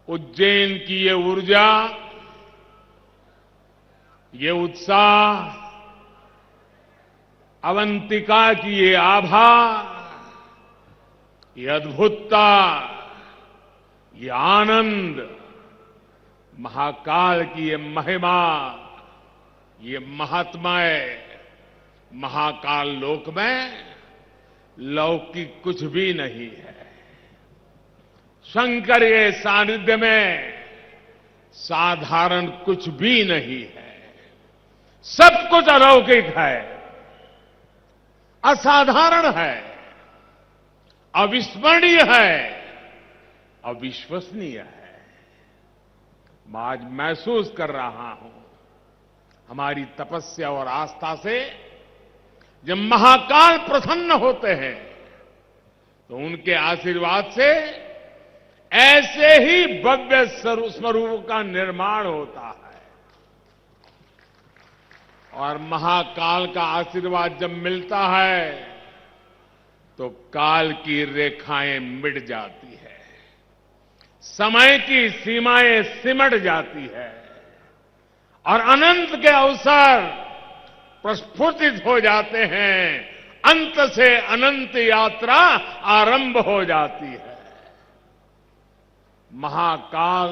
उज्जैन की ये ऊर्जा, ये उत्साह, अवंतिका की ये आभा, ये अद्भुतता, ये आनंद, महाकाल की ये महिमा, ये महात्माएं, महाकाल लोक में लौकिक कुछ भी नहीं है। शंकर के सानिध्य में साधारण कुछ भी नहीं है। सब कुछ अलौकिक है, असाधारण है, अविस्मरणीय है, अविश्वसनीय है। मैं आज महसूस कर रहा हूं, हमारी तपस्या और आस्था से जब महाकाल प्रसन्न होते हैं तो उनके आशीर्वाद से ऐसे ही भव्य स्वरूप का निर्माण होता है। और महाकाल का आशीर्वाद जब मिलता है तो काल की रेखाएं मिट जाती है, समय की सीमाएं सिमट जाती है और अनंत के अवसर प्रस्फुटित हो जाते हैं। अंत से अनंत यात्रा आरंभ हो जाती है। महाकाल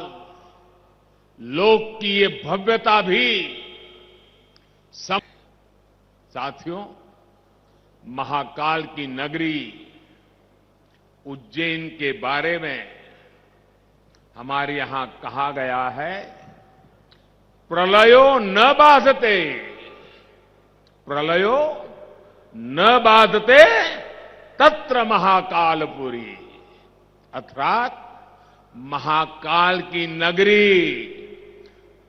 लोक की ये भव्यता भी साथियों, महाकाल की नगरी उज्जैन के बारे में हमारे यहां कहा गया है, प्रलयो न बाधते, प्रलयो न बाधते तत्र महाकालपुरी। अर्थात महाकाल की नगरी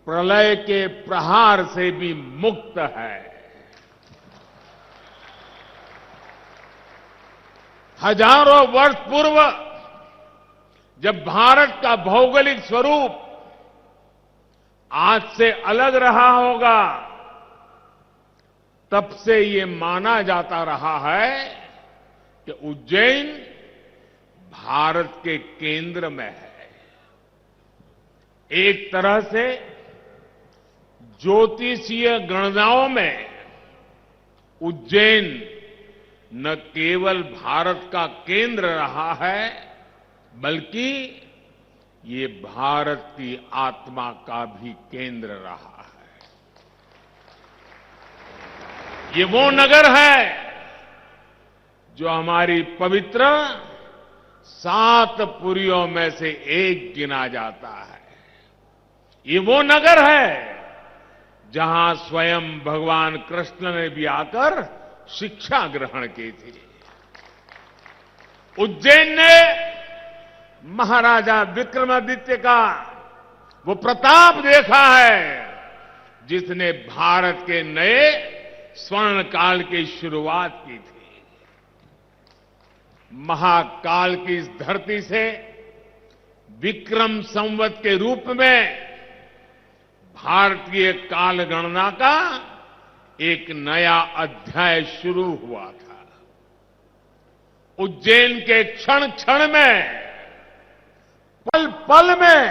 प्रलय के प्रहार से भी मुक्त है। हजारों वर्ष पूर्व जब भारत का भौगोलिक स्वरूप आज से अलग रहा होगा, तब से ये माना जाता रहा है कि उज्जैन भारत के केंद्र में है। एक तरह से ज्योतिषीय गणनाओं में उज्जैन न केवल भारत का केंद्र रहा है, बल्कि ये भारत की आत्मा का भी केंद्र रहा है। ये वो नगर है जो हमारी पवित्र 7 पुरियों में से एक गिना जाता है। ये वो नगर है जहां स्वयं भगवान कृष्ण ने भी आकर शिक्षा ग्रहण की थी। उज्जैन ने महाराजा विक्रमादित्य का वो प्रताप देखा है जिसने भारत के नए स्वर्ण काल की शुरुआत की थी। महाकाल की इस धरती से विक्रम संवत के रूप में भारतीय काल गणना का एक नया अध्याय शुरू हुआ था। उज्जैन के क्षण क्षण में, पल पल में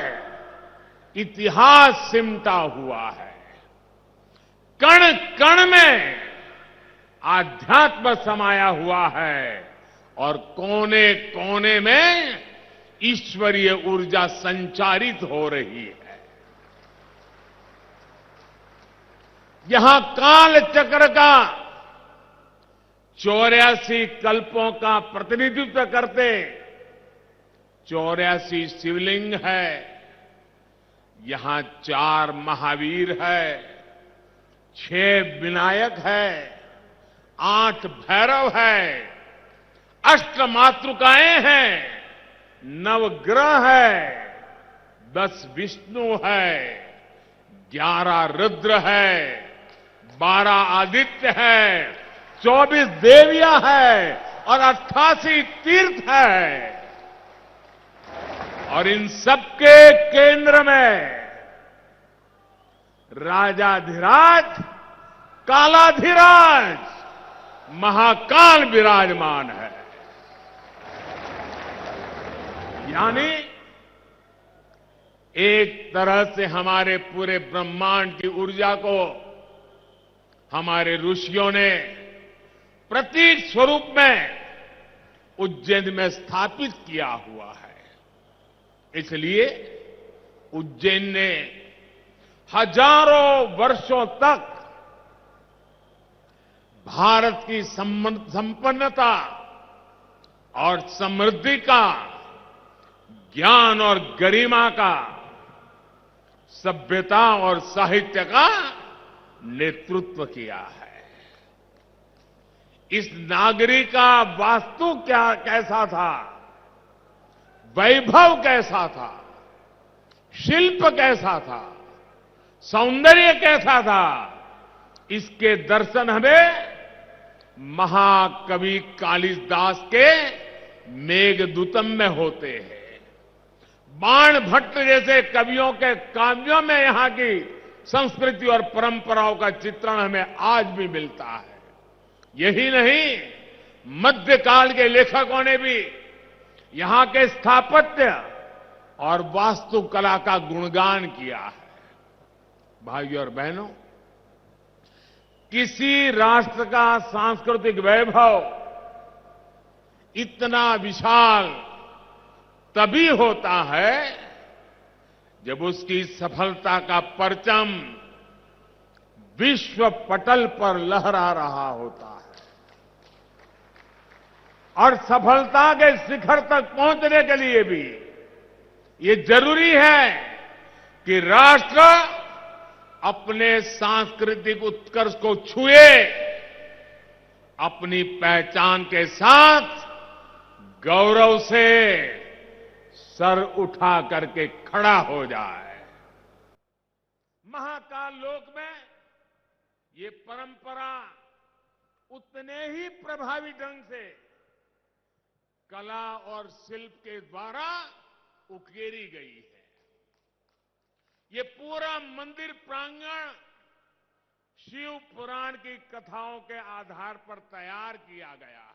इतिहास सिमटा हुआ है। कण कण में आध्यात्म समाया हुआ है और कोने कोने में ईश्वरीय ऊर्जा संचारित हो रही है। यहां काल चक्र का 84 कल्पों का प्रतिनिधित्व करते 84 शिवलिंग है। यहां 4 महावीर है, 6 विनायक है, 8 भैरव है, 8 मातृकाएं हैं, 9 ग्रह है, 10 विष्णु है, 11 रुद्र है, 12 आदित्य है, 24 देवियां है और 88 तीर्थ है। और इन सबके केंद्र में राजाधिराज, कालाधिराज, महाकाल विराजमान है। यानी एक तरह से हमारे पूरे ब्रह्मांड की ऊर्जा को हमारे ऋषियों ने प्रतीक स्वरूप में उज्जैन में स्थापित किया हुआ है। इसलिए उज्जैन ने हजारों वर्षों तक भारत की संपन्नता और समृद्धि का, ज्ञान और गरिमा का, सभ्यता और साहित्य का नेतृत्व किया है। इस नागरी का वास्तु कैसा था, वैभव कैसा था, शिल्प कैसा था, सौंदर्य कैसा था, इसके दर्शन हमें महाकवि कालिदास के मेघदूतम में होते हैं। बाण भट्ट जैसे कवियों के काव्यों में यहां की संस्कृति और परंपराओं का चित्रण हमें आज भी मिलता है। यही नहीं, मध्यकाल के लेखकों ने भी यहां के स्थापत्य और वास्तुकला का गुणगान किया है। भाइयों और बहनों, किसी राष्ट्र का सांस्कृतिक वैभव इतना विशाल तभी होता है जब उसकी सफलता का परचम विश्व पटल पर लहरा रहा होता है। और सफलता के शिखर तक पहुंचने के लिए भी ये जरूरी है कि राष्ट्र अपने सांस्कृतिक उत्कर्ष को छुए, अपनी पहचान के साथ गौरव से सर उठा करके खड़ा हो जाए। महाकाल लोक में ये परंपरा उतने ही प्रभावी ढंग से कला और शिल्प के द्वारा उकेरी गई है। ये पूरा मंदिर प्रांगण शिव पुराण की कथाओं के आधार पर तैयार किया गया है।